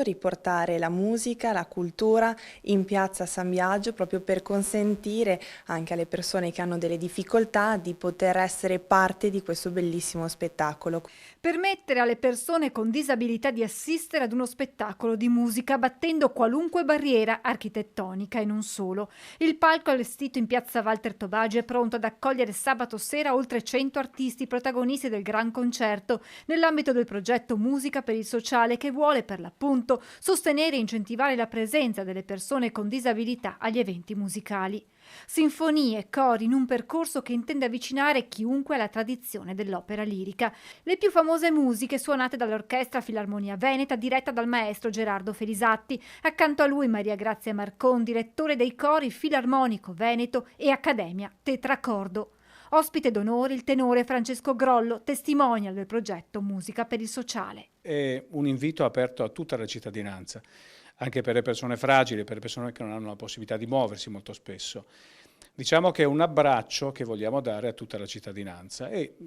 riportare la musica, la cultura in piazza San Biagio proprio per consentire anche alle persone che hanno delle difficoltà di poter essere parte di questo bellissimo spettacolo. Permettere alle persone con disabilità di assistere ad uno spettacolo di musica battendo qualunque barriera architettonica e non solo. Il palco allestito in piazza Walter Tobagi è pronto ad accogliere sabato sera oltre 100 artisti protagonisti del gran concerto nell'ambito del progetto Musica per il Sociale, che vuole per l'appunto sostenere e incentivare la presenza delle persone con disabilità agli eventi musicali. Sinfonie, cori in un percorso che intende avvicinare chiunque alla tradizione dell'opera lirica. Le più famose musiche suonate dall'Orchestra Filarmonia Veneta diretta dal maestro Gerardo Felisatti, accanto a lui Maria Grazia Marcon, direttore dei cori Filarmonico Veneto e Accademia Tetracordo. Ospite d'onore il tenore Francesco Grollo, testimonial del progetto Musica per il Sociale. È un invito aperto a tutta la cittadinanza, anche per le persone fragili, per le persone che non hanno la possibilità di muoversi molto spesso. Diciamo che è un abbraccio che vogliamo dare a tutta la cittadinanza e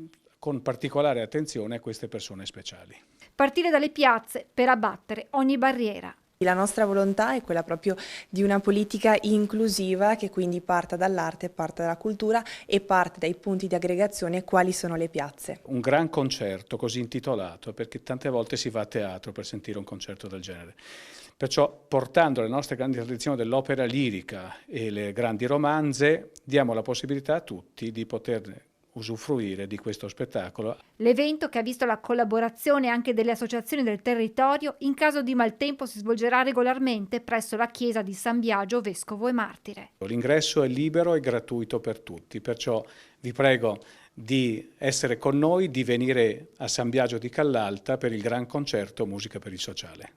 con particolare attenzione a queste persone speciali. Partire dalle piazze per abbattere ogni barriera. La nostra volontà è quella proprio di una politica inclusiva che quindi parta dall'arte, parte dalla cultura e parte dai punti di aggregazione quali sono le piazze. Un gran concerto così intitolato, perché tante volte si va a teatro per sentire un concerto del genere. Perciò, portando le nostre grandi tradizioni dell'opera lirica e le grandi romanze, diamo la possibilità a tutti di poter usufruire di questo spettacolo. L'evento, che ha visto la collaborazione anche delle associazioni del territorio, in caso di maltempo si svolgerà regolarmente presso la chiesa di San Biagio Vescovo e Martire. L'ingresso è libero e gratuito per tutti, perciò vi prego di essere con noi, di venire a San Biagio di Callalta per il gran concerto Musica per il Sociale.